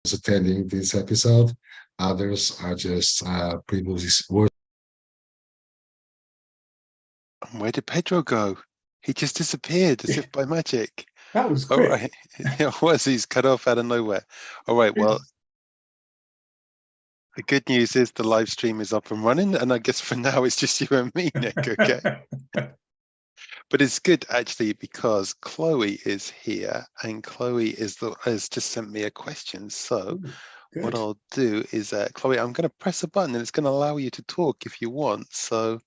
attending this episode. Others are just previous. Where did Pedro go? He just disappeared as if by magic. That was quick. All right. It was. He's cut off out of nowhere. All right. Well, the good news is the live stream is up and running. And I guess for now, it's just you and me, Nick. Okay. But it's good, actually, because Chloe is here. And Chloe has just sent me a question. So what I'll do is, Chloe, I'm going to press a button and it's going to allow you to talk if you want. So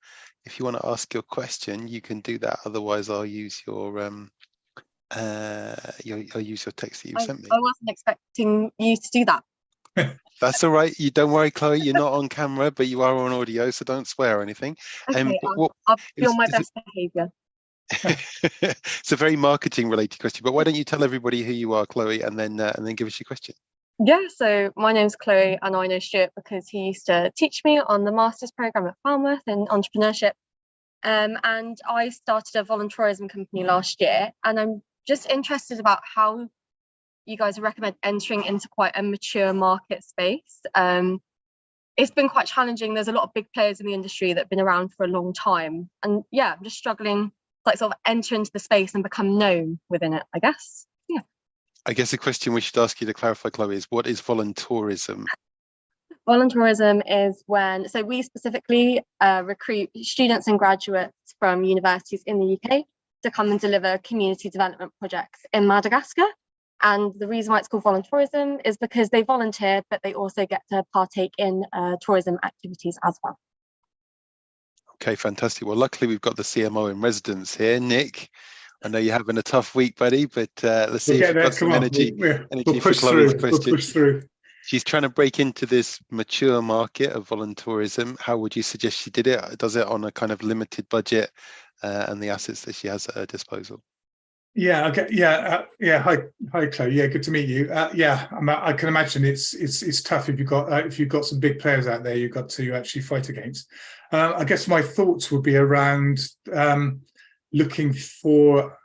if you want to ask your question, you can do that. Otherwise, I'll use your use your text that you sent me. I wasn't expecting you to do that. That's all right. You don't worry, Chloe. You're not on camera, but you are on audio, so don't swear or anything. Okay, I'll be on my best behaviour. It's a very marketing related question, but why don't you tell everybody who you are, Chloe, and then give us your question. Yeah, so my name's Chloe and I know Stewart because he used to teach me on the master's programme at Falmouth in entrepreneurship. And I started a voluntourism company last year, and I'm just interested about how you guys recommend entering into quite a mature market space. It's been quite challenging. There's a lot of big players in the industry that have been around for a long time. And yeah, I'm just struggling to like sort of enter into the space and become known within it, I guess. Yeah. I guess the question we should ask you to clarify, Chloe, is what is voluntourism? Voluntourism is when, so we specifically recruit students and graduates from universities in the UK to come and deliver community development projects in Madagascar. And the reason why it's called voluntourism is because they volunteer, but they also get to partake in tourism activities as well. Okay, fantastic. Well, luckily we've got the CMO in residence here, Nick. I know you're having a tough week, buddy, but let's see if you've got some energy for Chloe's question. We'll push through. She's trying to break into this mature market of voluntourism. How would you suggest she did it? Does it on a kind of limited budget and the assets that she has at her disposal? Yeah. Okay. Yeah. Hi, Chloe. Yeah, good to meet you. I can imagine it's tough if you've got some big players out there you've got to actually fight against. I guess my thoughts would be around looking for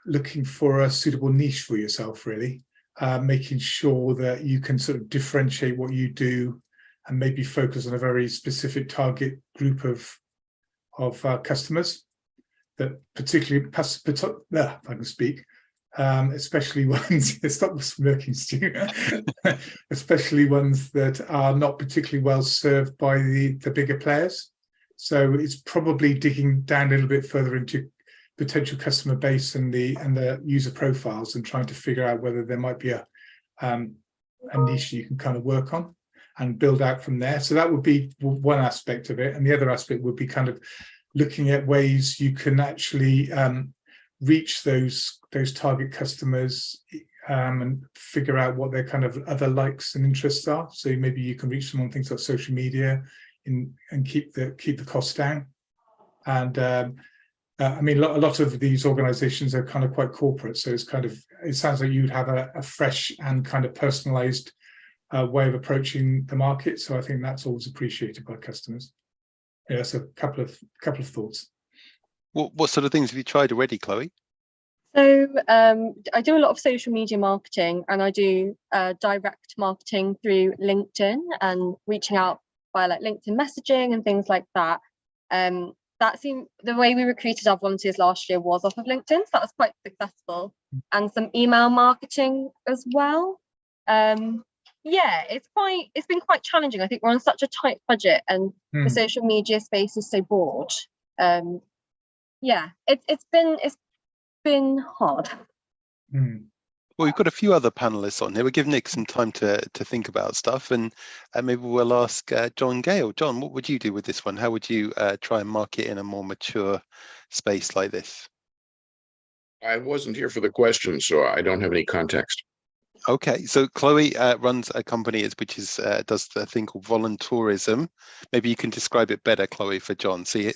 a suitable niche for yourself, really. Making sure that you can sort of differentiate what you do and maybe focus on a very specific target group of customers that particularly, if I can speak, especially ones, stop smirking, Stu, especially ones that are not particularly well served by the bigger players. So it's probably digging down a little bit further into potential customer base and the user profiles and trying to figure out whether there might be a niche you can kind of work on and build out from there. So that would be one aspect of it. And the other aspect would be kind of looking at ways you can actually reach those target customers and figure out what their kind of other likes and interests are. So maybe you can reach them on things like social media and keep the costs down. And I mean, a lot of these organizations are kind of quite corporate. So it sounds like you'd have a fresh and kind of personalized way of approaching the market. So I think that's always appreciated by customers. Yeah, so a couple of thoughts. What sort of things have you tried already, Chloe? So I do a lot of social media marketing, and I do direct marketing through LinkedIn and reaching out via like LinkedIn messaging and things like that. That seemed the way we recruited our volunteers last year was off of LinkedIn, so that was quite successful, and some email marketing as well. Yeah, it's been quite challenging. I think we're on such a tight budget, and the social media space is so broad. Yeah, it's been hard. Well, we've got a few other panelists on here. We'll give Nick some time to think about stuff, and maybe we'll ask John Gale. John, what would you do with this one? How would you try and market in a more mature space like this? I wasn't here for the question, so I don't have any context. Okay, so Chloe runs a company which does the thing called Voluntourism. Maybe you can describe it better, Chloe, for John. See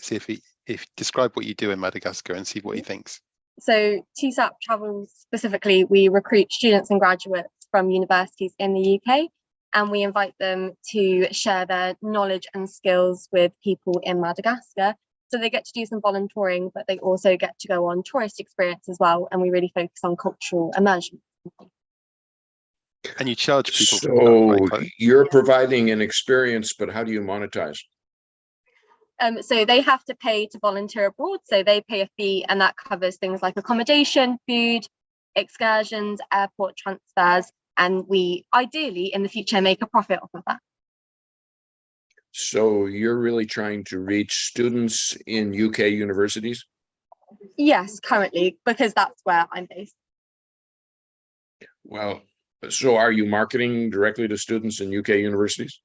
if describe what you do in Madagascar and see what he thinks. So TSAP travels specifically, we recruit students and graduates from universities in the UK, and we invite them to share their knowledge and skills with people in Madagascar. So they get to do some volunteering, but they also get to go on tourist experience as well. And we really focus on cultural immersion. And you charge people for that, right, So Chloe? you're providing an experience, but how do you monetize? So they have to pay to volunteer abroad. So they pay a fee, and that covers things like accommodation, food, excursions, airport transfers, and we ideally in the future make a profit off of that. So you're really trying to reach students in UK universities? Yes, currently, because that's where I'm based. Well, so are you marketing directly to students in UK universities?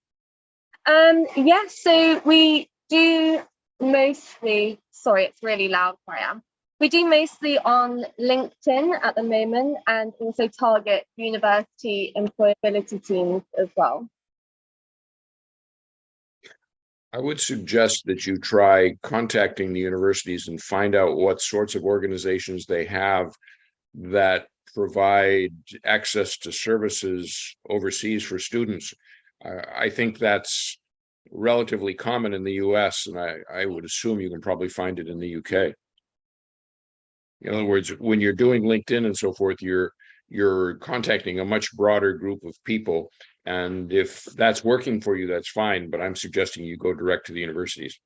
Yes, so we do mostly, sorry, it's really loud where I am. We do mostly on LinkedIn at the moment, and also target university employability teams as well. I would suggest that you try contacting the universities and find out what sorts of organizations they have that provide access to services overseas for students. I think that's relatively common in the US, and I would assume you can probably find it in the UK. In other words, when you're doing LinkedIn and so forth, you're contacting a much broader group of people. And if that's working for you, that's fine. But I'm suggesting you go direct to the universities.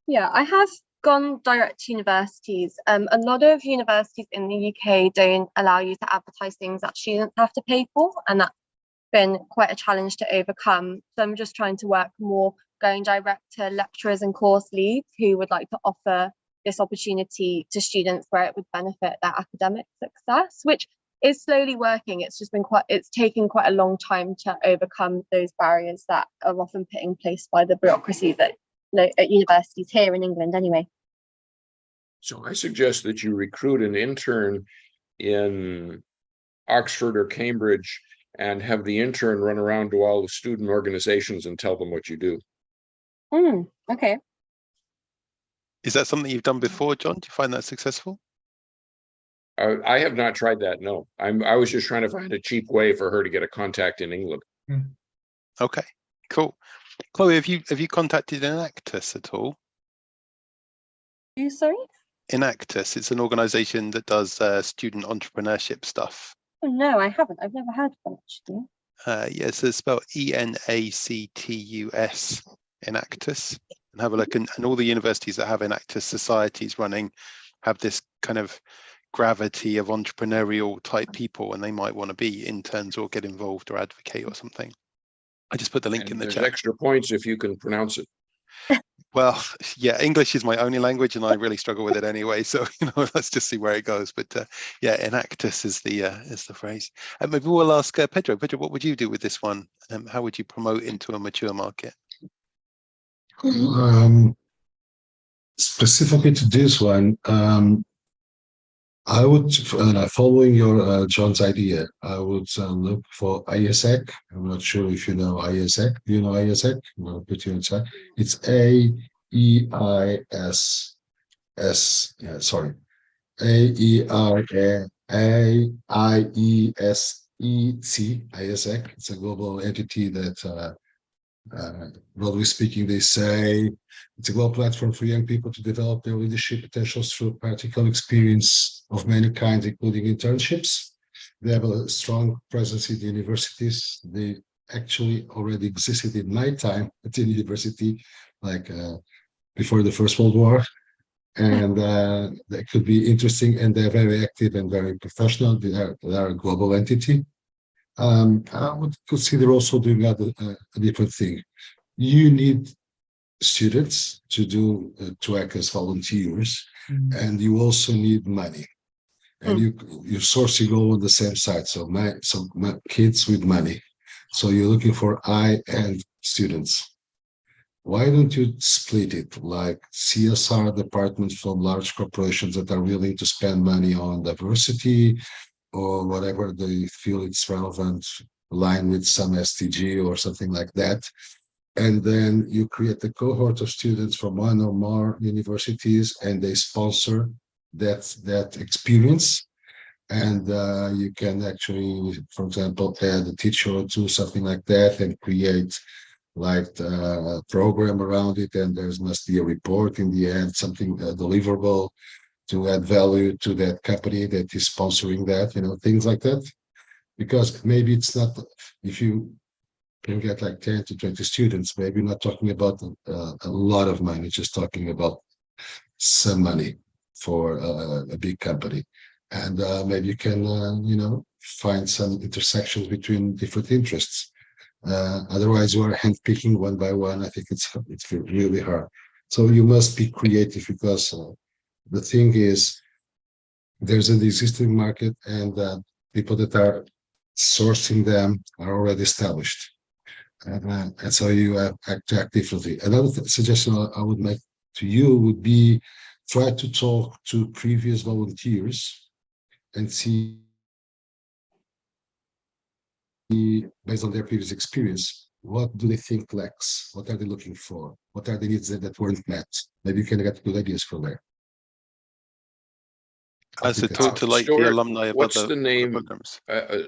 Yeah, I have gone direct to universities. A lot of universities in the UK don't allow you to advertise things that students have to pay for, and that's been quite a challenge to overcome. So I'm just trying to work more going direct to lecturers and course leads who would like to offer this opportunity to students where it would benefit their academic success, which is slowly working. It's just been it's taken quite a long time to overcome those barriers that are often put in place by the bureaucracy that at universities here in England anyway. So I suggest that you recruit an intern in Oxford or Cambridge and have the intern run around to all the student organizations and tell them what you do. Okay. Is that something you've done before, John? Do you find that successful? I have not tried that, no. I was just trying to find a cheap way for her to get a contact in England. Okay, cool. Chloe, have you contacted Enactus at all? You sorry? Enactus, it's an organization that does student entrepreneurship stuff. Oh, no, I haven't. I've never heard of them actually. Yes, it's spelled Enactus, Enactus. And have a look, and all the universities that have Enactus societies running have this kind of gravity of entrepreneurial type people, and they might want to be interns or get involved or advocate or something. I just put the link in the chat. Extra points if you can pronounce it. Well, yeah, English is my only language, and I really struggle with it anyway. So let's just see where it goes. But yeah, Enactus is the phrase. And maybe we'll ask Pedro. Pedro, what would you do with this one? How would you promote into a mature market? Specifically to this one, I would, following your John's idea, I would look for ISEC. I'm not sure if you know ISEC. Do you know ISEC? I'll put you in chat. It's AEIS. Yeah, sorry. AERAIESEC. ISEC. It's a global entity that broadly speaking, they say it's a global platform for young people to develop their leadership potentials through practical experience of many kinds, including internships. They have a strong presence in the universities. They actually already existed in my time at the university, like before the First World War. And that could be interesting, and they're very active and very professional. They are a global entity. I would consider also doing a different thing. You need students to act as volunteers, and you also need money. And you're sourcing all on the same side. So my kids with money. So you're looking for high-end students. Why don't you split it like CSR departments from large corporations that are willing to spend money on diversity or whatever they feel it's relevant, aligned with some SDG or something like that. And then you create a cohort of students from one or more universities, and they sponsor that experience. And you can actually, for example, add a teacher or two, something like that, and create like a program around it. And there must be a report in the end, something deliverable to add value to that company that is sponsoring that, things like that. because maybe it's not, if you can get like 10 to 20 students, maybe you're not talking about a lot of money, just talking about some money for a big company. And maybe you can, find some intersections between different interests. Otherwise, you are handpicking one by one. I think it's really hard. So you must be creative, because the thing is, there's an existing market, and people that are sourcing them are already established. And so you act differently. Another suggestion I would make to you would be, try to talk to previous volunteers and see, based on their previous experience, what do they think lacks? What are they looking for? What are the needs that weren't met? Maybe you can get good ideas from there. So talk to like the Stewart, alumni of what's other the name? programs.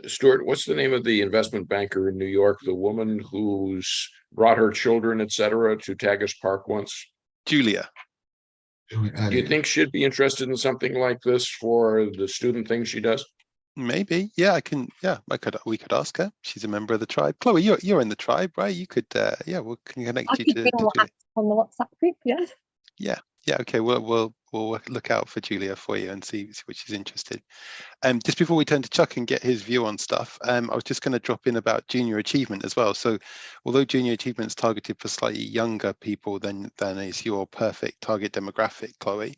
Stewart, what's the name of the investment banker in New York? The woman who's brought her children, etc., to Tagus Park once? Julia. Do you think she'd be interested in something like this for the student thing she does? Maybe, yeah. We could ask her. She's a member of the tribe. Chloe, you're in the tribe, right? You could, we can connect I you could to be Julia. on the WhatsApp group, yeah. Yeah. Okay. We'll look out for Julia for you and see what she's interested. Just before we turn to Chuck and get his view on stuff, I was just going to drop in about junior achievement as well. So although junior achievement is targeted for slightly younger people than is your perfect target demographic, Chloe,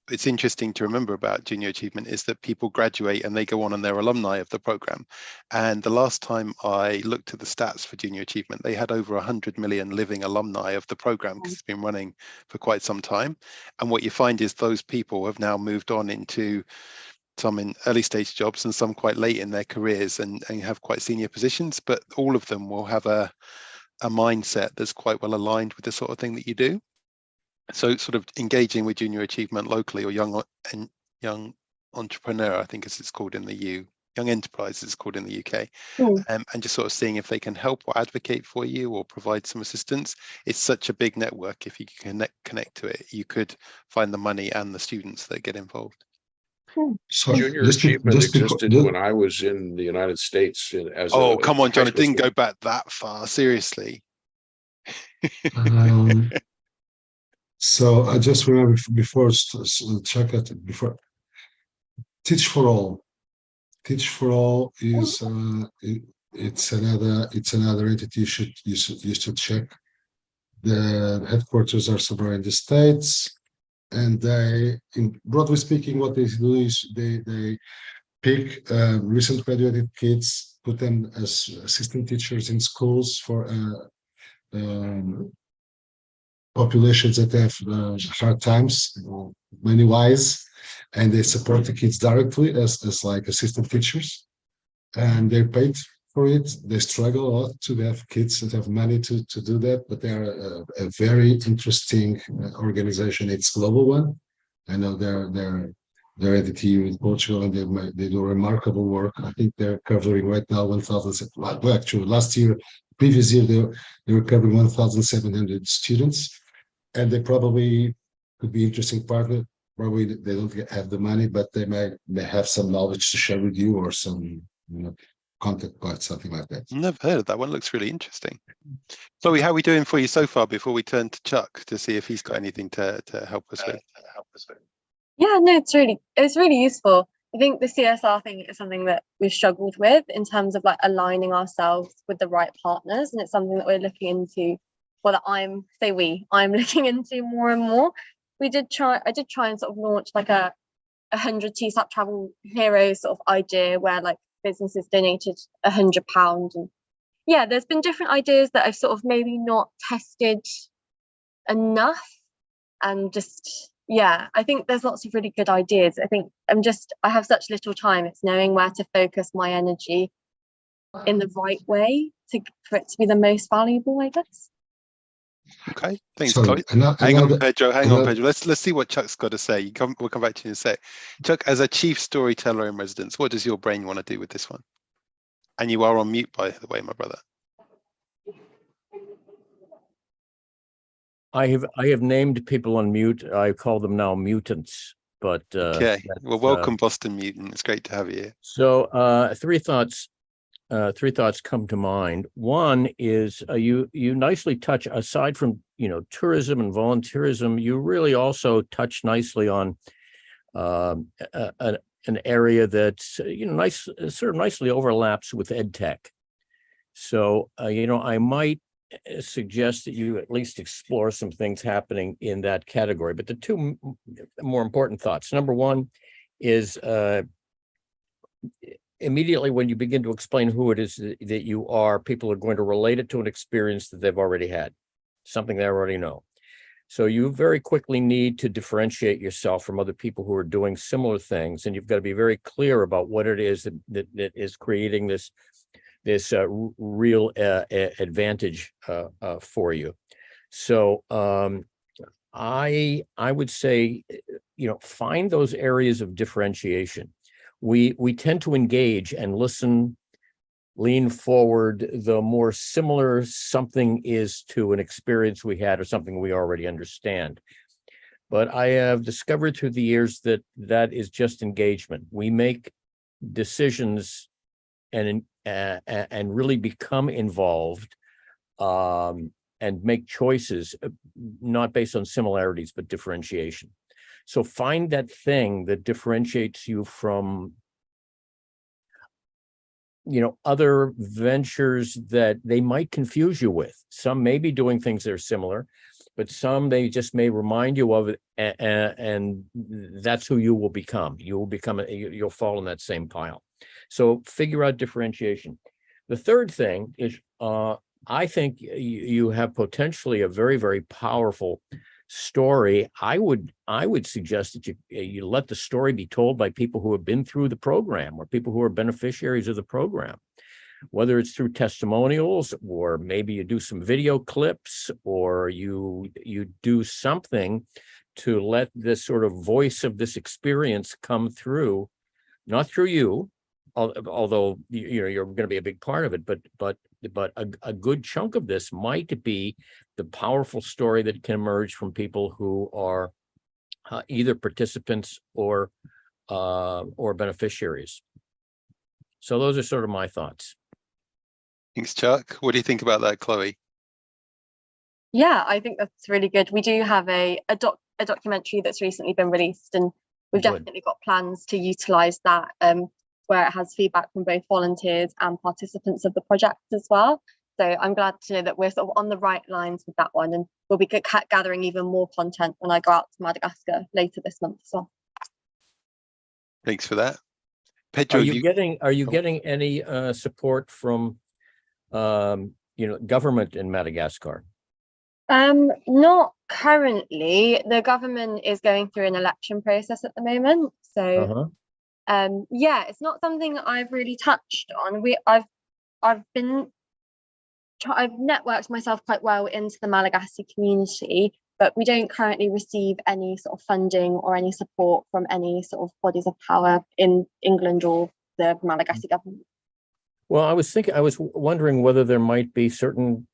it's interesting to remember about junior achievement is that people graduate and they go on and they're alumni of the program. And the last time I looked at the stats for junior achievement, they had over 100 million living alumni of the program, because it's been running for quite some time. And what you find is those people have now moved on into some in early stage jobs and some quite late in their careers and have quite senior positions, but all of them will have a mindset that's quite well aligned with the sort of thing that you do. So sort of engaging with junior achievement locally, or young entrepreneur, I think as it's called in the young enterprise it's called in the UK, and just sort of seeing if they can help or advocate for you or provide some assistance. It's such a big network. If you can connect to it, you could find the money and the students that get involved. So Junior achievement existed when I was in the United States as come on, John, it didn't student. go back that far, seriously. So I just remember before check it before. Teach for All. Teach for All is it's another entity you should check. The headquarters are somewhere in the States, and they, in broadly speaking, what they do is they pick recent graduated kids, put them as assistant teachers in schools for populations that have hard times, money wise, and they support the kids directly as like assistant teachers, and they're paid for it. They struggle a lot to have kids that have money to do that, but they are a very interesting organization. It's a global one. I know they're entity in Portugal, and they do remarkable work. I think they're covering right now 1,000. Well, actually, previous year they were covering 1,700 students, and they probably could be interesting partner. Probably they don't have the money, but they may have some knowledge to share with you, or some contact cards, something like that. Never heard of that one. Looks really interesting. Chloe, how are we doing for you so far before we turn to Chuck to see if he's got anything to help us with? Yeah, no, it's really useful. I think the CSR thing is something that we've struggled with in terms of like aligning ourselves with the right partners, and it's something that we're looking into. Well, I'm looking into more and more. I did try and sort of launch like a 100 TSAP travel heroes sort of idea where like businesses donated £100, and yeah, there's been different ideas that I've sort of maybe not tested enough, and just I think there's lots of really good ideas. I think I have such little time. It's knowing where to focus my energy in the right way for it to be the most valuable, I guess. Okay, thanks, Sorry, Chloe. Hang on, Pedro. Let's see what Chuck's got to say. We'll come back to you in a sec. Chuck, as a chief storyteller in residence, what does your brain want to do with this one? And you are on mute, by the way, my brother. I have named people on mute. I call them now mutants. but Okay. Well, that's, welcome, Boston Mutant. It's great to have you here. so three thoughts come to mind. One is you nicely touch, aside from tourism and volunteerism, you really also touch nicely on an area that's nicely overlaps with ed tech. So I might suggest that you at least explore some things happening in that category. But the two more important thoughts. Number one is immediately when you begin to explain who it is that you are, people are going to relate it to an experience that they've already had, something they already know. So you very quickly need to differentiate yourself from other people who are doing similar things, and you've got to be very clear about what it is that is creating this real advantage for you. So I would say, find those areas of differentiation. We tend to engage and listen, lean forward, the more similar something is to an experience we had or something we already understand. But I have discovered through the years that is just engagement. We make decisions and really become involved and make choices not based on similarities but differentiation. So find that thing that differentiates you from other ventures that they might confuse you with. Some may be doing things that are similar, but some they just may remind you of it, and that's who you will become. You'll fall in that same pile. So figure out differentiation. The third thing is, I think you have potentially a very, very powerful story. I would suggest that you let the story be told by people who have been through the program or people who are beneficiaries of the program, whether it's through testimonials or maybe you do some video clips or you do something to let this sort of voice of this experience come through, not through you, although you're going to be a big part of it, but a good chunk of this might be the powerful story that can emerge from people who are either participants or beneficiaries. So those are sort of my thoughts. Thanks, Chuck. What do you think about that, Chloe? Yeah, I think that's really good. We do have a documentary that's recently been released, and we've definitely got plans to utilize that, where it has feedback from both volunteers and participants of the project as well. So I'm glad to know that we're sort of on the right lines with that one, and we'll be gathering even more content when I go out to Madagascar later this month as well. Thanks for that. Pedro, are you getting any support from government in Madagascar? Not currently. The government is going through an election process at the moment, so yeah, it's not something I've really touched on. I've networked myself quite well into the Malagasy community, but we don't currently receive any sort of funding or any support from any sort of bodies of power in England or the Malagasy government. Well, I was wondering whether there might be certain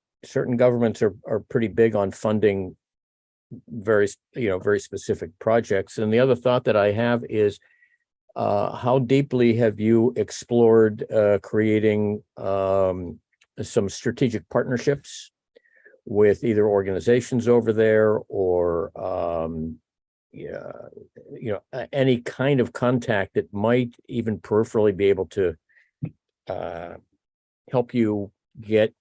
governments are pretty big on funding very specific projects. And the other thought that I have is, how deeply have you explored creating some strategic partnerships with either organizations over there or any kind of contact that might even peripherally be able to help you get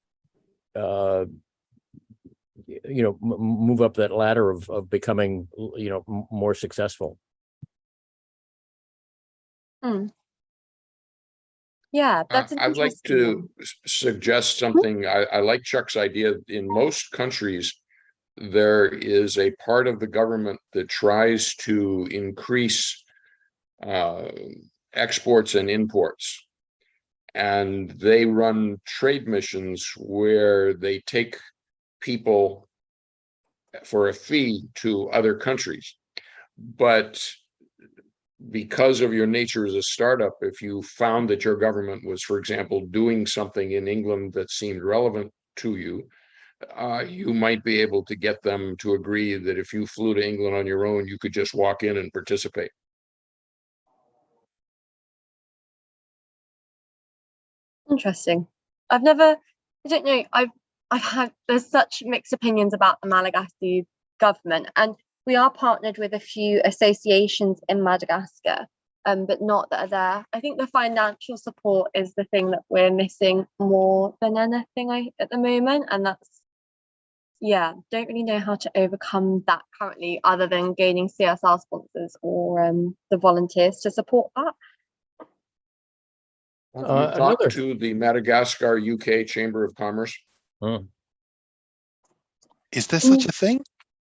move up that ladder of becoming more successful? Yeah, that's an I'd like to suggest something. I like Chuck's idea. In most countries, there is a part of the government that tries to increase exports and imports. And they run trade missions where they take people for a fee to other countries. But because of your nature as a startup, if you found that your government was, for example, doing something in England that seemed relevant to you, you might be able to get them to agree that if you flew to England on your own, you could just walk in and participate. Interesting. I don't know. There's such mixed opinions about the Malagasy government, and we are partnered with a few associations in Madagascar, but not that are there. I think the financial support is the thing that we're missing more than anything at the moment, and that's, yeah, don't really know how to overcome that currently, other than gaining CSR sponsors or the volunteers to support that. Have you talked to the Madagascar UK Chamber of Commerce? Is there such a thing?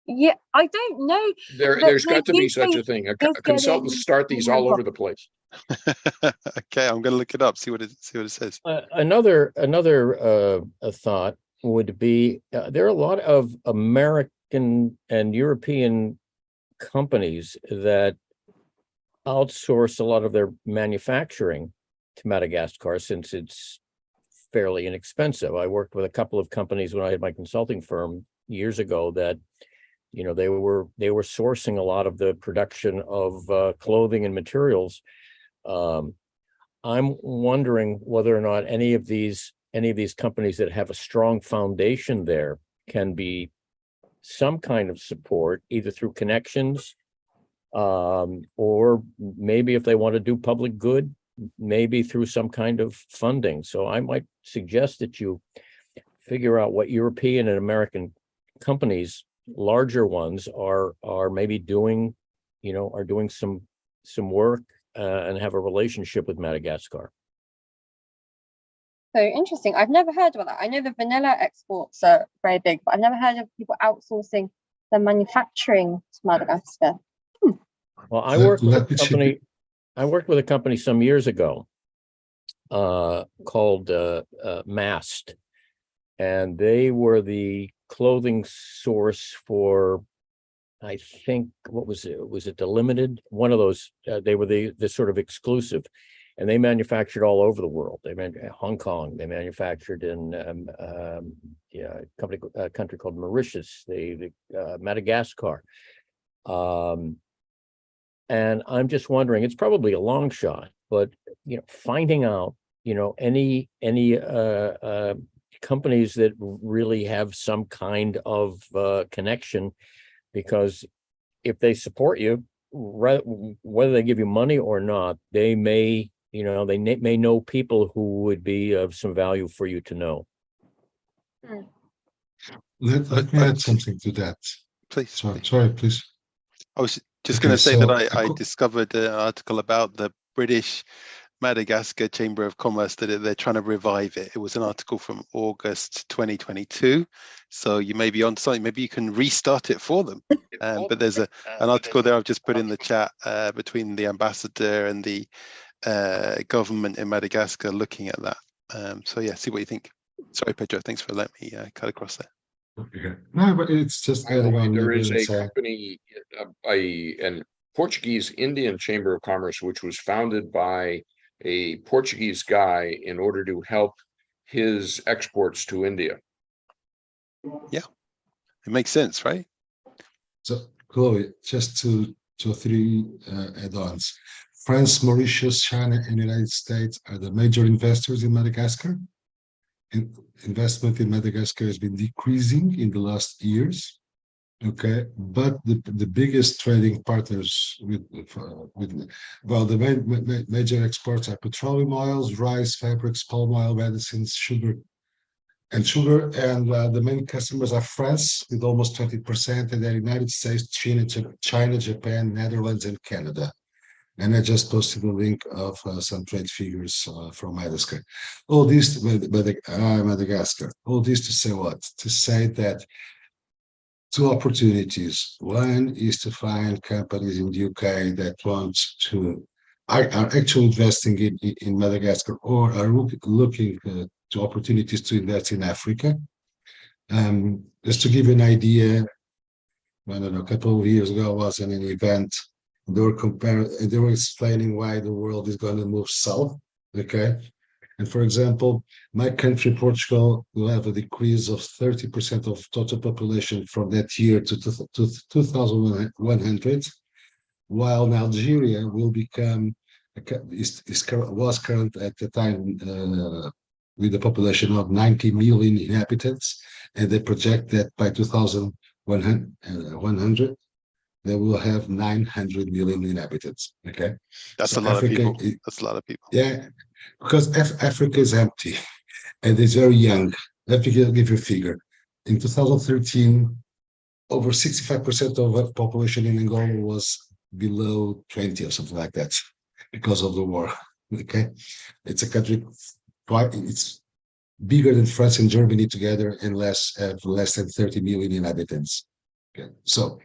Yeah, I don't know. There's got to be such a thing. Consultants start these all over the place. Okay, I'm going to look it up, see what it says. Another thought would be there are a lot of American and European companies that outsource a lot of their manufacturing to Madagascar, since it's fairly inexpensive. I worked with a couple of companies when I had my consulting firm years ago that, you know, they were sourcing a lot of the production of clothing and materials. I'm wondering whether or not any of these companies that have a strong foundation there can be some kind of support, either through connections, or maybe if they want to do public good, maybe through some kind of funding. So I might suggest that you figure out what European and American companies, larger ones, are maybe doing, you know, are doing some work and have a relationship with Madagascar. So interesting. I've never heard about that. I know the vanilla exports are very big, but I've never heard of people outsourcing their manufacturing to Madagascar. Well, I worked with a company some years ago called Mast, and they were the clothing source for, I think, what was it? Was it the Limited? One of those. They were the sort of exclusive, and they manufactured all over the world. They manufactured Hong Kong. They manufactured in a country called Mauritius. Madagascar. And I'm just wondering, it's probably a long shot, but, you know, finding out, you know, any companies that really have some kind of connection, because if they support you, whether they give you money or not, they may, you know, they may know people who would be of some value for you to know. Let me add something to that. Please. Sorry, please. I was just going to say that I discovered an article about the British Madagascar Chamber of Commerce, that they're trying to revive it. It was an article from August 2022. So you may be on something, maybe you can restart it for them. But there's an article there I've just put in the chat between the ambassador and the government in Madagascar looking at that. So yeah, see what you think. Sorry, Pedro, thanks for letting me cut across there. Okay. No, but it's just adding on. There is a company, a Portuguese Indian Chamber of Commerce, which was founded by a Portuguese guy in order to help his exports to India. Yeah, it makes sense, right? So, Chloe, just two or three add-ons. France, Mauritius, China, and United States are the major investors in Madagascar. Investment in Madagascar has been decreasing in the last years. Okay, but the biggest trading partners the major exports are petroleum oils, rice, fabrics, palm oil, medicines, sugar, and the main customers are France with almost 20%, and then United States, China, Japan, Netherlands, and Canada. And I just posted a link of some trade figures from Madagascar. All this, Madagascar. All this to say what? To say that two opportunities. One is to find companies in the UK that are actually investing in Madagascar, or are looking to opportunities to invest in Africa. Just to give you an idea, I don't know, a couple of years ago I was in an event. They were explaining why the world is going to move south. Okay, and for example, my country, Portugal, will have a decrease of 30% of total population from that year to 2100, while Algeria will become was current at the time with a population of 90 million inhabitants, and they project that by 2100 they will have 900 million inhabitants. Okay, That's so a lot Africa, of people. That's a lot of people. yeah, because Africa is empty and it's very young. Let me give you a figure. In 2013, over 65% of the population in Angola was below 20 or something like that because of the war. Okay, it's a country it's bigger than France and Germany together and less than 30 million inhabitants. Okay, so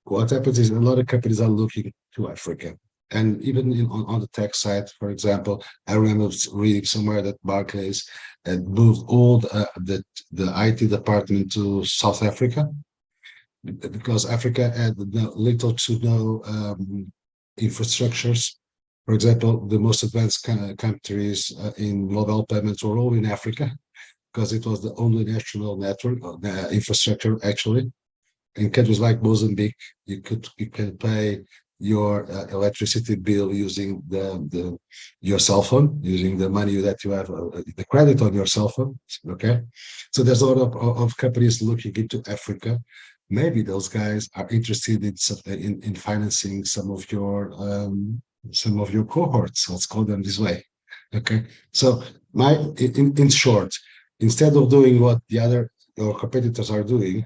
what happens is a lot of companies are looking to Africa. And even on the tech side, for example, I remember reading somewhere that Barclays had moved all the IT department to South Africa because Africa had little to no infrastructures. For example, the most advanced countries in mobile payments were all in Africa because it was the only national network infrastructure actually. In countries like Mozambique, you can pay your electricity bill using your cell phone, using the money that you have, the credit on your cell phone. Okay, so there's a lot of companies looking into Africa. Maybe those guys are interested in financing some of your cohorts. Let's call them this way. Okay, so in short, instead of doing what your competitors are doing,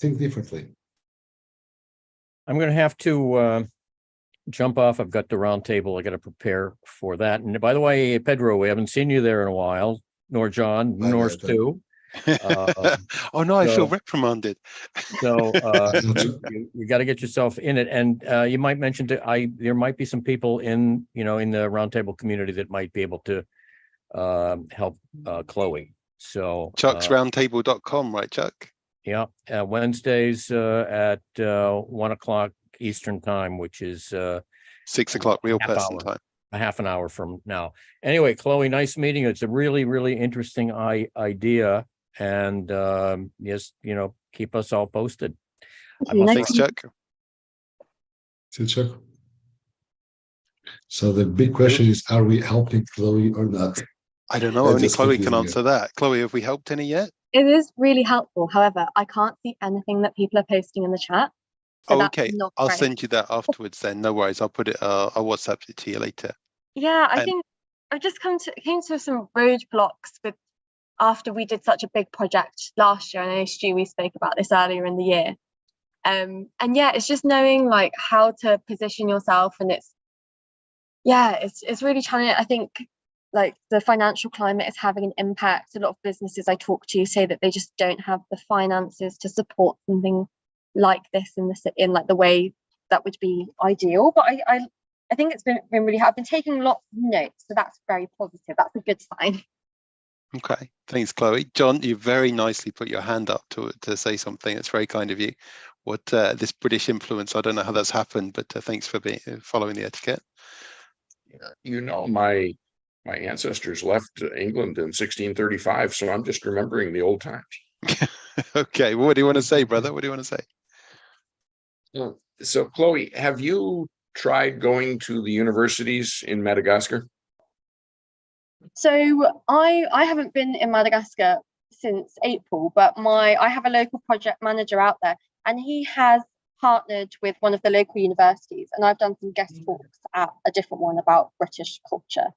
think differently. I'm going to have to jump off. I've got the round table. I got to prepare for that. And by the way, Pedro, we haven't seen you there in a while, nor John, nor Stu. Oh no, I feel reprimanded. So you got to get yourself in it, and you might mention there might be some people in the roundtable community that might be able to help Chloe. So chucksroundtable.com, right, Chuck? Yeah, Wednesdays at 1 o'clock Eastern time, which is 6 o'clock real person time. A half an hour from now. Anyway, Chloe, nice meeting you. It's a really, really interesting idea. And yes, keep us all posted. Thanks, Chuck. Chuck. So the big question is, are we helping Chloe or not? I don't know. Only Chloe can answer that. Chloe, have we helped any yet? It is really helpful. However, I can't see anything that people are posting in the chat. So okay, I'll send you that afterwards then. No worries. I'll put it. I'll WhatsApp it to you later. Yeah, I think I've just came to some roadblocks with after we did such a big project last year. I know Stu, we spoke about this earlier in the year. And yeah, it's just knowing like how to position yourself, and it's really challenging. I think like the financial climate is having an impact. A lot of businesses I talk to say that they just don't have the finances to support something like this in like the way that would be ideal. But I think it's been really hard. I've been taking lots of notes, so that's very positive. That's a good sign. Okay, thanks, Chloe. John, you very nicely put your hand up to say something. It's very kind of you. What this British influence? I don't know how that's happened, but thanks for following the etiquette. My ancestors left England in 1635, so I'm just remembering the old times. Okay, well, what do you want to say, brother? What do you want to say? So, Chloe, have you tried going to the universities in Madagascar? So I haven't been in Madagascar since April, but I have a local project manager out there, and he has partnered with one of the local universities, and I've done some guest talks at a different one about British culture.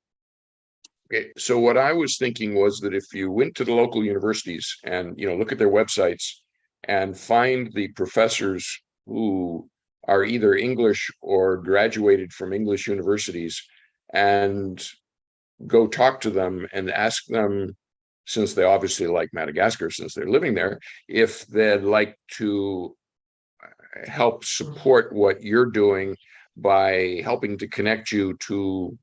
Okay, so what I was thinking was that if you went to the local universities and look at their websites and find the professors who are either English or graduated from English universities, and go talk to them and ask them, since they obviously like Madagascar, since they're living there, if they'd like to help support what you're doing by helping to connect you to,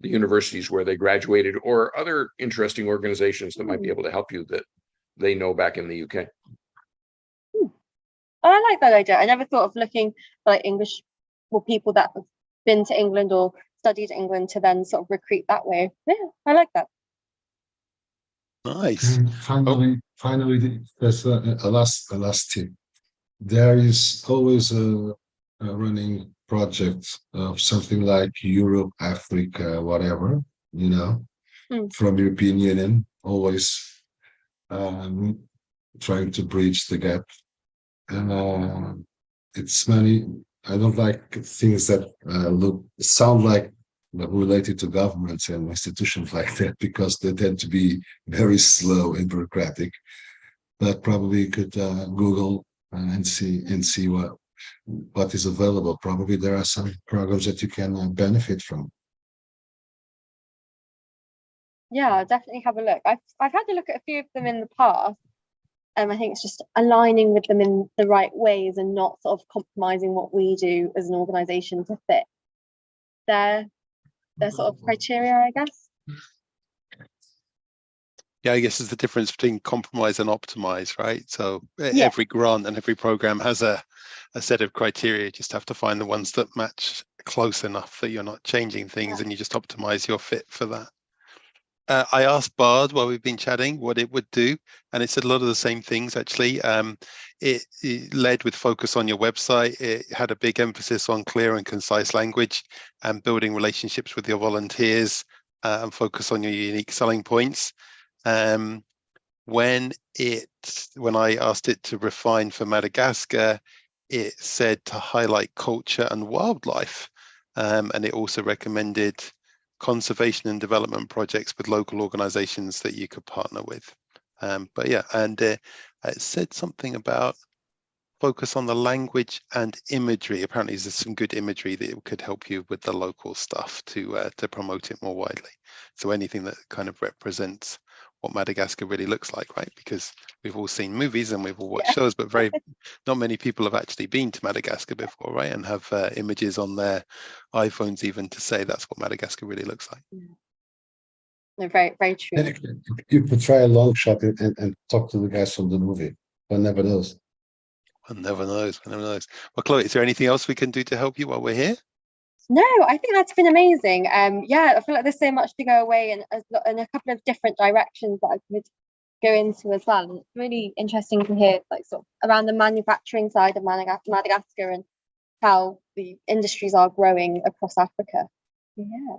the universities where they graduated, or other interesting organizations that might be able to help you that they know back in the UK. I like that idea. I never thought of looking for like English or people that have been to England or studied England to then sort of recruit that way. Yeah, I like that. Nice. And finally, there's a last tip. There is always a running project of something like Europe, Africa, whatever, from European Union, always trying to bridge the gap. And it's many. I don't like things that sound like related to governments and institutions like that, because they tend to be very slow and bureaucratic. But probably you could Google and see what is available. Probably there are some programs that you can benefit from. Yeah, I'll definitely have a look. I've had a look at a few of them in the past. I think it's just aligning with them in the right ways and not sort of compromising what we do as an organisation to fit their sort of criteria, I guess. Yeah, I guess it's the difference between compromise and optimize, right? So every grant and every program has a set of criteria. You just have to find the ones that match close enough that you're not changing things, and you just optimize your fit for that. I asked Bard while we've been chatting what it would do, and it said a lot of the same things, actually. It led with focus on your website. It had a big emphasis on clear and concise language and building relationships with your volunteers, and focus on your unique selling points. When I asked it to refine for Madagascar, it said to highlight culture and wildlife, and it also recommended conservation and development projects with local organizations that you could partner with. But yeah, and it said something about focus on the language and imagery. Apparently there's some good imagery that could help you with the local stuff to promote it more widely. So anything that kind of represents what Madagascar really looks like, right? Because we've all seen movies and we've all watched shows, but not many people have actually been to Madagascar before, right? And have images on their iPhones even to say that's what Madagascar really looks like. No, very, very true. You could try a long shot and talk to the guys from the movie. One never knows. One never knows. One never knows. Well, Chloe, is there anything else we can do to help you while we're here? No, I think that's been amazing. Yeah, I feel like there's so much to go away in a couple of different directions that I could go into as well. And it's really interesting to hear, like, sort of around the manufacturing side of Madagascar and how the industries are growing across Africa. Yeah.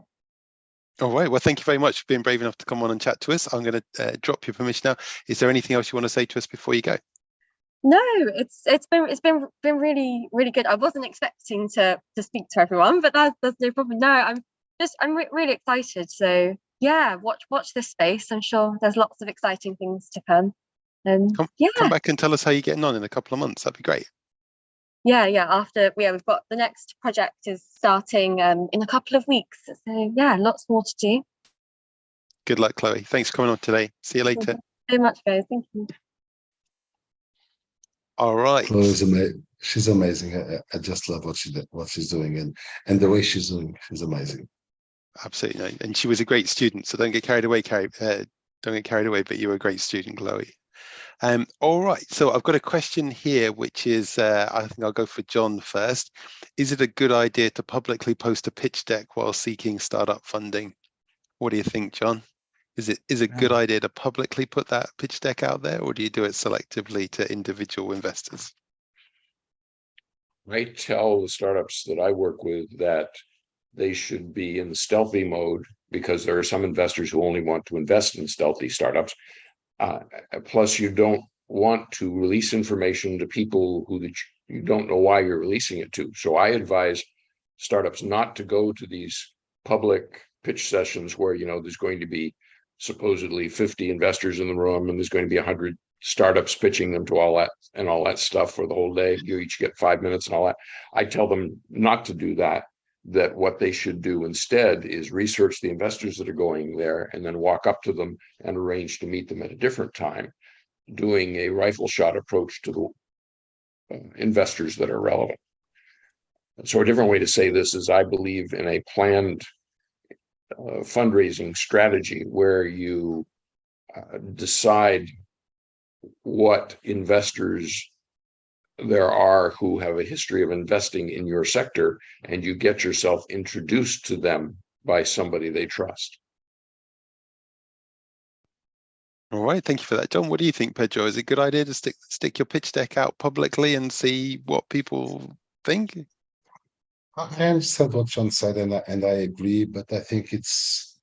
All right. Well, thank you very much for being brave enough to come on and chat to us. I'm going to drop your permission now. Is there anything else you want to say to us before you go? No, it's been really, really good. I wasn't expecting to speak to everyone, but that's no problem. No, I'm really excited. So yeah, watch this space. I'm sure there's lots of exciting things to come. Come back and tell us how you're getting on in a couple of months. That'd be great. Yeah. After we've got the next project is starting in a couple of weeks. So yeah, lots more to do. Good luck, Chloe. Thanks for coming on today. See you later. Thank you so much, guys. Thank you. All right. Chloe's she's amazing. I just love what she's doing, and the way she's doing. She's amazing. Absolutely, and she was a great student. So don't get carried away. But you were a great student, Chloe. All right. So I've got a question here, which is I think I'll go for John first. Is it a good idea to publicly post a pitch deck while seeking startup funding? What do you think, John? Is it a good idea to publicly put that pitch deck out there, or do you do it selectively to individual investors? I tell the startups that I work with that they should be in the stealthy mode, because there are some investors who only want to invest in stealthy startups. Plus, you don't want to release information to people who you don't know why you're releasing it to. So I advise startups not to go to these public pitch sessions where, there's going to be supposedly 50 investors in the room and there's going to be 100 startups pitching them to all that stuff for the whole day. You each get 5 minutes and all that. I tell them not to do that what they should do instead is research the investors that are going there and then walk up to them and arrange to meet them at a different time, doing a rifle shot approach to the investors that are relevant. So a different way to say this is I believe in a planned fundraising strategy where you decide what investors there are who have a history of investing in your sector, and you get yourself introduced to them by somebody they trust. All right, thank you for that, John. What do you think, Pedro? Is it a good idea to stick your pitch deck out publicly and see what people think? I understand what John said, and I agree, but I think it's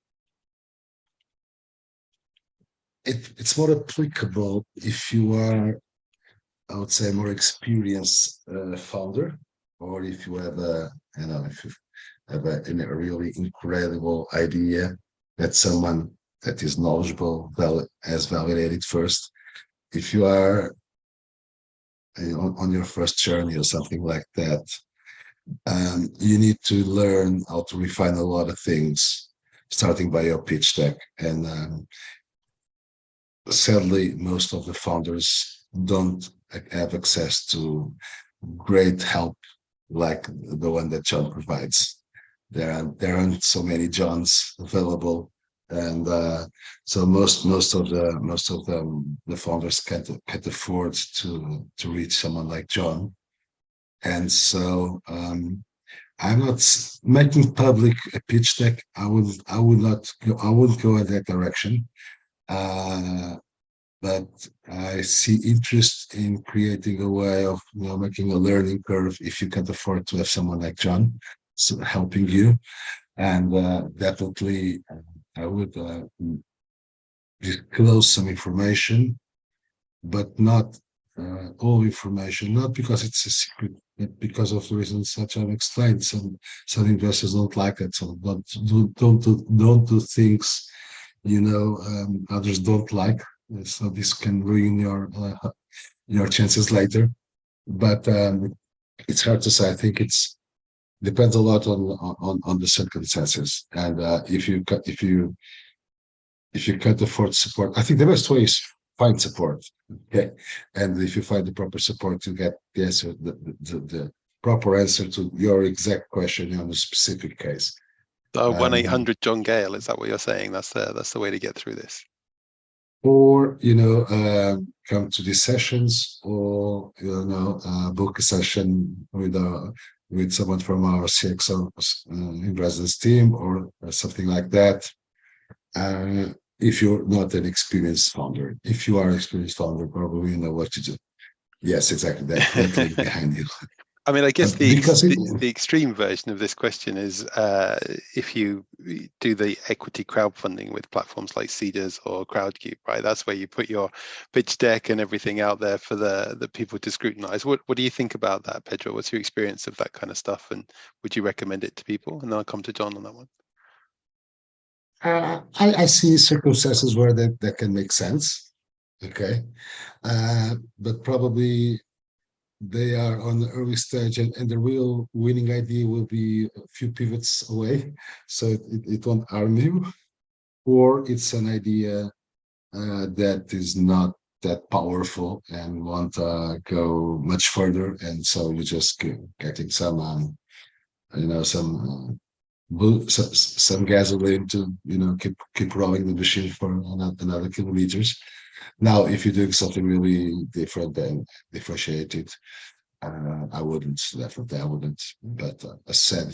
it's more applicable if you are, I would say, more experienced founder, or if you have if you have a really incredible idea that someone that is knowledgeable has validated first. If you are on your first journey or something like that, you need to learn how to refine a lot of things, starting by your pitch deck. And sadly, most of the founders don't have access to great help like the one that John provides. There aren't so many Johns available, and so most of the founders can't afford to reach someone like John. And so I'm not making public a pitch deck. I wouldn't go in that direction. But I see interest in creating a way of making a learning curve if you can't afford to have someone like John helping you. And definitely I would disclose some information, but not all information, not because it's a secret, but because of the reasons that I've explained. Some investors don't like it, so don't do things others don't like. So this can ruin your chances later. But it's hard to say. I think it's depends a lot on the circumstances. And if you can't afford support, I think the best way is find support. Okay, and if you find the proper support, you get the answer, the proper answer to your exact question on a specific case. 1-800 John Gale, is that what you're saying? That's the way to get through this. Or come to these sessions, or book a session with someone from our CxO in residence team, or something like that. If you're not an experienced founder, if you are an experienced founder, probably you know what to do. Yes, exactly. That link behind you. I mean, I guess the extreme version of this question is if you do the equity crowdfunding with platforms like Seedrs or Crowdcube, right? That's where you put your pitch deck and everything out there for the people to scrutinize. What do you think about that, Pedro? What's your experience of that kind of stuff, and would you recommend it to people? And then I'll come to John on that one. I see circumstances where that can make sense. Okay, but probably they are on the early stage, and the real winning idea will be a few pivots away, so it won't harm you, or it's an idea that is not that powerful and won't go much further, and so you're just getting some some gasoline to keep rolling the machine for another kilometers. Now, if you're doing something really different and differentiated, I wouldn't. But as said,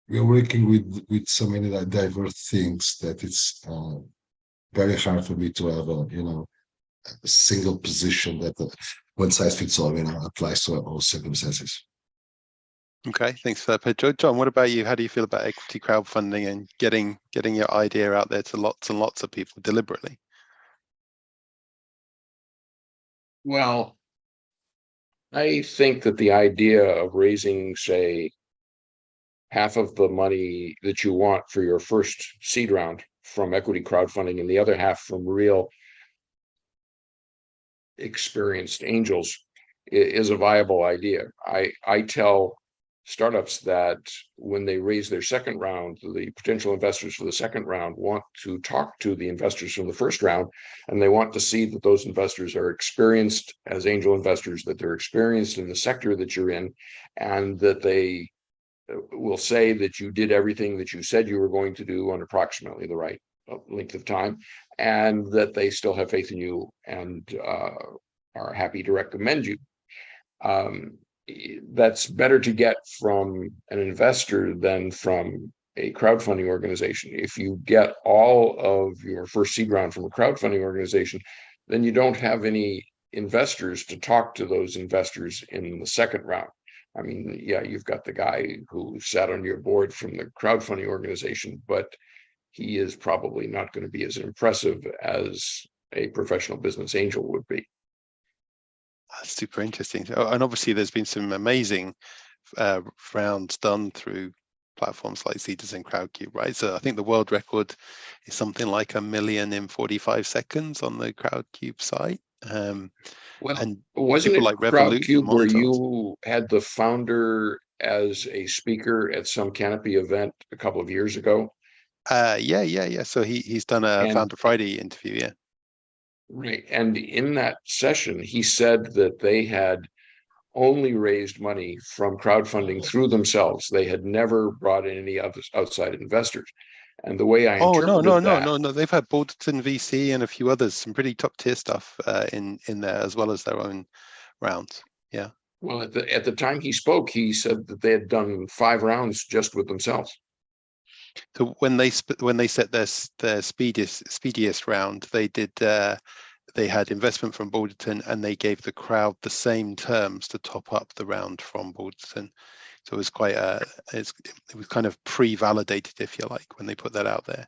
we're working with so many diverse things that it's very hard for me to have a single position that one size fits all applies to all circumstances. Okay, thanks for that, Pedro. John, what about you? How do you feel about equity crowdfunding and getting your idea out there to lots and lots of people deliberately? Well, I think that the idea of raising, say, half of the money that you want for your first seed round from equity crowdfunding and the other half from real experienced angels is a viable idea. I tell startups that when they raise their second round, the potential investors for the second round want to talk to the investors from the first round, and they want to see that those investors are experienced as angel investors, that they're experienced in the sector that you're in, and that they will say that you did everything that you said you were going to do on approximately the right length of time, and that they still have faith in you and are happy to recommend you. That's better to get from an investor than from a crowdfunding organization. If you get all of your first seed round from a crowdfunding organization, then you don't have any investors to talk to those investors in the second round. I mean, yeah, you've got the guy who sat on your board from the crowdfunding organization, but he is probably not going to be as impressive as a professional business angel would be. That's super interesting. And obviously there's been some amazing rounds done through platforms like Seedrs and Crowdcube, right? So I think the world record is something like 1 million in 45 seconds on the Crowdcube site. Well, and wasn't people it like Revolut Crowdcube where Montauk. you had the founder as a speaker at some Canopy event a couple of years ago? Yeah. So he's done a Founder Friday interview, yeah. Right. And in that session, he said that they had only raised money from crowdfunding through themselves. They had never brought in any other outside investors. And the way I interpreted no. They've had Balderton VC and a few others, some pretty top tier stuff in there, as well as their own rounds. Yeah. Well, at the time he spoke, he said that they had done 5 rounds just with themselves. So when they set their speediest round, they did they had investment from Balderton, and they gave the crowd the same terms to top up the round from Balderton. So it was quite it was kind of pre-validated, if you like, when they put that out there.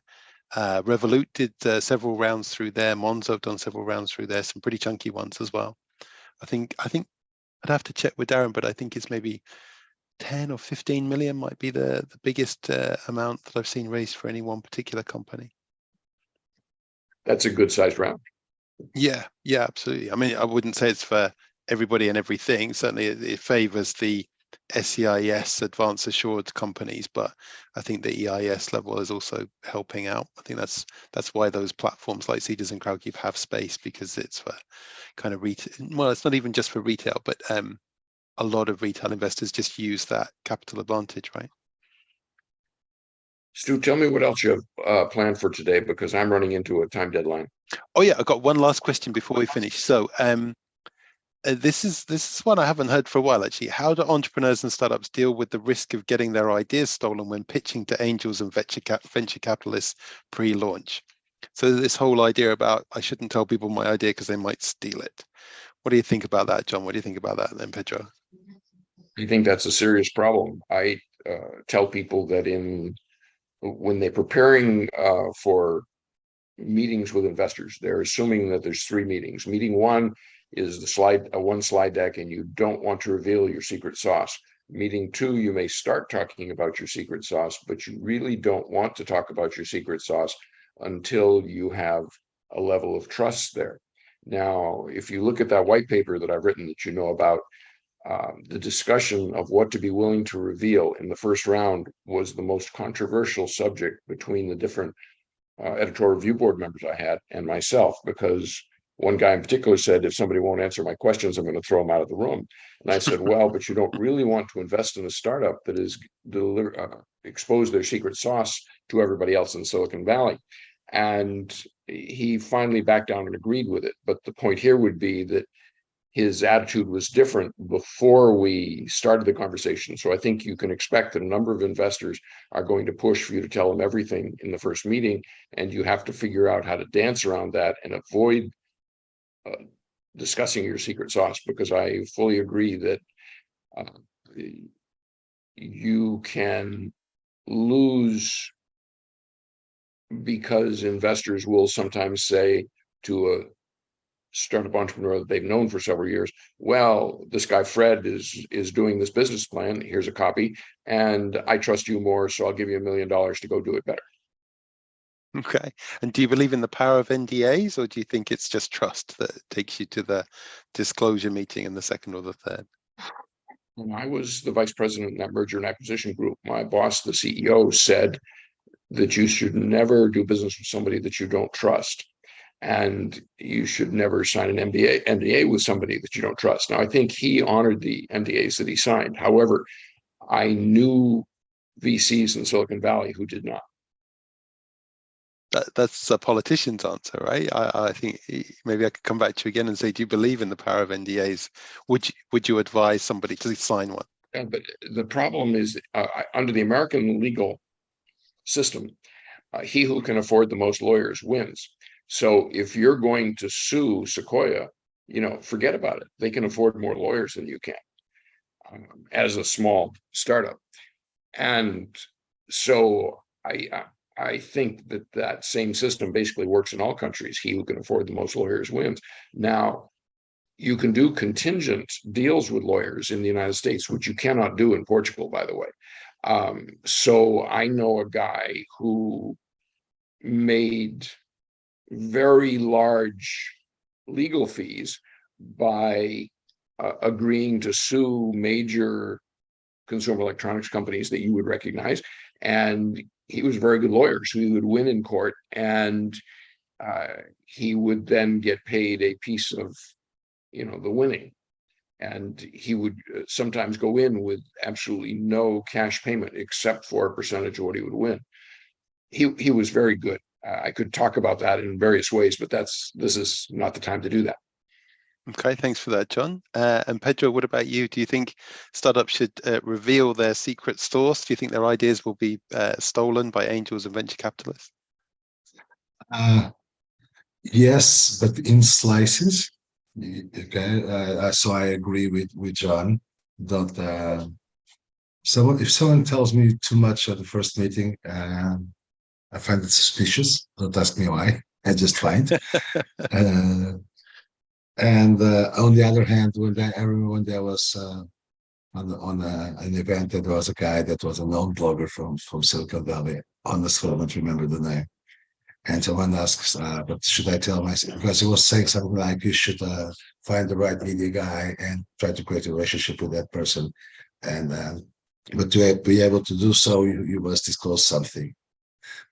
Revolut did several rounds through there. Monzo have done several rounds through there, some pretty chunky ones as well. I think I'd have to check with Darren, but I think it's maybe 10 or 15 million might be the biggest amount that I've seen raised for any one particular company. That's a good sized round. Yeah, absolutely. I mean, I wouldn't say it's for everybody and everything. Certainly it favors the SEIS advanced assured companies, but I think the EIS level is also helping out. I think that's why those platforms like Seedrs and Crowdcube have space, because it's for kind of retail. Well, it's not even just for retail, but a lot of retail investors just use that capital advantage, right? Stu, tell me what else you have planned for today, because I'm running into a time deadline. Oh yeah, I've got one last question before we finish. So this is one I haven't heard for a while, actually. How do entrepreneurs and startups deal with the risk of getting their ideas stolen when pitching to angels and venture capitalists pre-launch? So this whole idea about I shouldn't tell people my idea because they might steal it. What do you think about that, John? What do you think about that then, Pedro? I think that's a serious problem. I tell people that when they're preparing for meetings with investors, they're assuming that there's 3 meetings. Meeting 1 is a 1 slide deck, and you don't want to reveal your secret sauce. Meeting 2, you may start talking about your secret sauce, but you really don't want to talk about your secret sauce until you have a level of trust there. Now, if you look at that white paper that I've written that you know about, the discussion of what to be willing to reveal in the first round was the most controversial subject between the different editorial review board members I had and myself, because one guy in particular said, if somebody won't answer my questions, I'm going to throw them out of the room. And I said, well, but you don't really want to invest in a startup that is expose their secret sauce to everybody else in Silicon Valley. And he finally backed down and agreed with it. But the point here would be that his attitude was different before we started the conversation. So I think you can expect that a number of investors are going to push for you to tell them everything in the first meeting, and you have to figure out how to dance around that and avoid discussing your secret sauce, because I fully agree that you can lose because investors will sometimes say to a startup entrepreneur that they've known for several years, well, this guy Fred is doing this business plan, here's a copy, and I trust you more, so I'll give you $1 million to go do it better. Okay. And do you believe in the power of NDAs, or do you think it's just trust that takes you to the disclosure meeting in the second or the third? When I was the vice president in that merger and acquisition group, my boss, the CEO, said that you should never do business with somebody that you don't trust. And you should never sign an NDA with somebody that you don't trust. Now, I think he honored the NDAs that he signed. However, I knew VCs in Silicon Valley who did not. That's a politician's answer, right? I think maybe I could come back to you again and say, do you believe in the power of NDAs? Would you advise somebody to sign one? But the problem is, under the American legal system, he who can afford the most lawyers wins. So if you're going to sue Sequoia, forget about it. They can afford more lawyers than you can as a small startup. And so I think that that same system basically works in all countries. He who can afford the most lawyers wins. Now, you can do contingent deals with lawyers in the United States, which you cannot do in Portugal, by the way. So I know a guy who made very large legal fees by agreeing to sue major consumer electronics companies that you would recognize. And he was a very good lawyer, so he would win in court, and he would then get paid a piece of, the winning. And he would sometimes go in with absolutely no cash payment except for a percentage of what he would win. He was very good. I could talk about that in various ways, but this is not the time to do that. Okay, thanks for that, John. And Pedro, what about you? Do you think startups should reveal their secret sauce? Do you think their ideas will be stolen by angels and venture capitalists? Yes, but in slices. Okay, so I agree with John that if someone tells me too much at the first meeting, I find it suspicious. Don't ask me why. I just find. And on the other hand, I remember when there was on an event, there was a guy that was a known blogger from Silicon Valley. Honestly, I don't remember the name. And someone asks, but should I tell myself? Because he was saying something like, you should find the right media guy and try to create a relationship with that person. And but to be able to do so, you must disclose something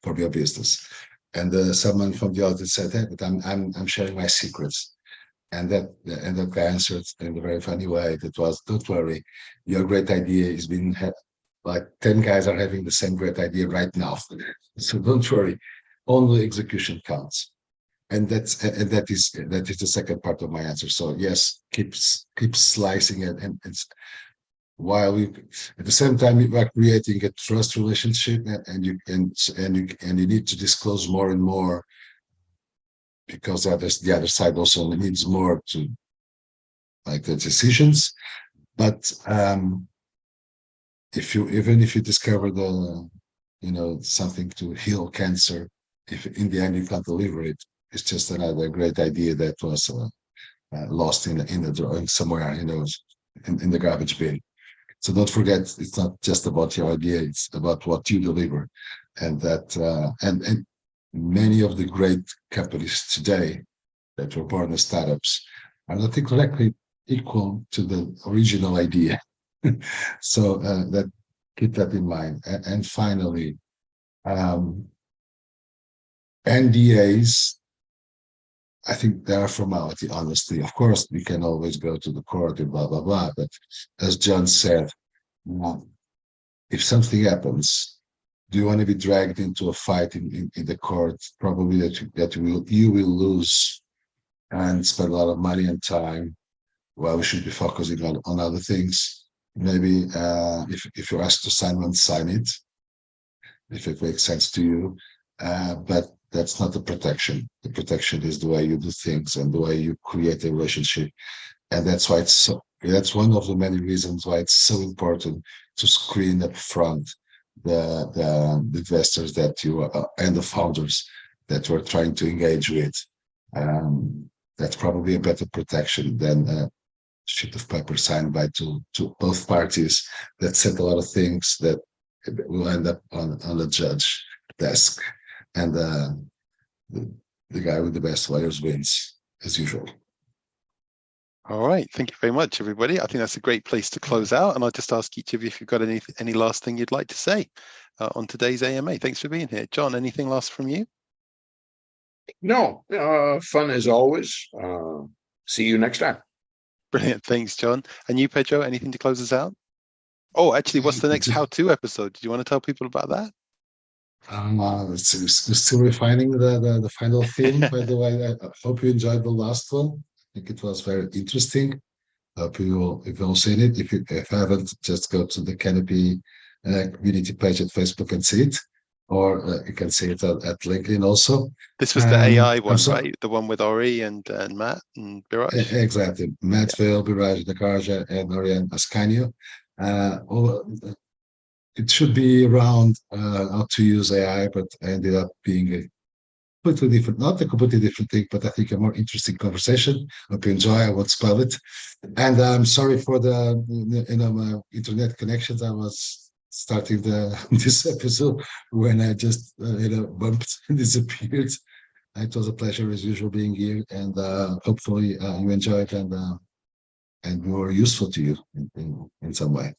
for your business. And someone from the audience said, hey, but I'm sharing my secrets. And that guy answered in a very funny way. That was, don't worry, your great idea is being like 10 guys are having the same great idea right now. So don't worry, only execution counts. And that is the second part of my answer. So yes, keep slicing it, and it's while we at the same time we are creating a trust relationship, and you need to disclose more and more, because the other side also needs more to like the decisions. But even if you discover something to heal cancer, if in the end you can't deliver it, it's just another great idea that was lost in the drawing somewhere, in the garbage bin. So don't forget, it's not just about your idea; it's about what you deliver, and that and many of the great companies today that were born as startups are not exactly equal to the original idea. So that keep that in mind. And finally, NDAs, I think they are formality, honestly. Of course, we can always go to the court and blah, blah, blah. But as John said, if something happens, do you want to be dragged into a fight in the court? Probably you will lose and spend a lot of money and time. Well, we should be focusing on other things. Maybe if you're asked to sign one, sign it, if it makes sense to you. But that's not the protection. The protection is the way you do things and the way you create a relationship. And that's why that's one of the many reasons why it's so important to screen up front the investors that you are, and the founders that we're trying to engage with. That's probably a better protection than a sheet of paper signed by two both parties that said a lot of things that will end up on the judge desk, and the guy with the best lawyers wins, as usual. All right, thank you very much, everybody. I think that's a great place to close out, and I'll just ask each of you if you've got any last thing you'd like to say on today's AMA. Thanks for being here. John, anything last from you? No, fun as always. See you next time. Brilliant, thanks, John. And you, Pedro, anything to close us out? Oh, actually, what's the next how-to episode? Do you want to tell people about that? Still refining the final theme. By the way, I hope you enjoyed the last one. I think it was very interesting. Hope you've all seen it. If you haven't, just go to the Canopy community page at Facebook and see it, or you can see it at LinkedIn also. This was the AI one, right? The one with Ori and Matt and Biraj? Exactly. Matt Vail, Biraj Nakarja, and Oriane Ascanio. it should be around how to use AI, but I ended up being a completely different, not a completely different thing, but I think a more interesting conversation. Hope you enjoy. I won't spoil it. And I'm sorry for the my internet connections. I was starting this episode when I just bumped and disappeared. It was a pleasure as usual being here, and hopefully you enjoyed and were useful to you in some way.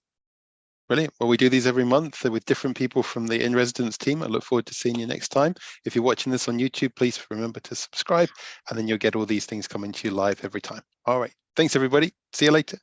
Brilliant. Well, we do these every month with different people from the In Residence team. I look forward to seeing you next time. If you're watching this on YouTube, please remember to subscribe, and then you'll get all these things coming to you live every time. All right. Thanks, everybody. See you later.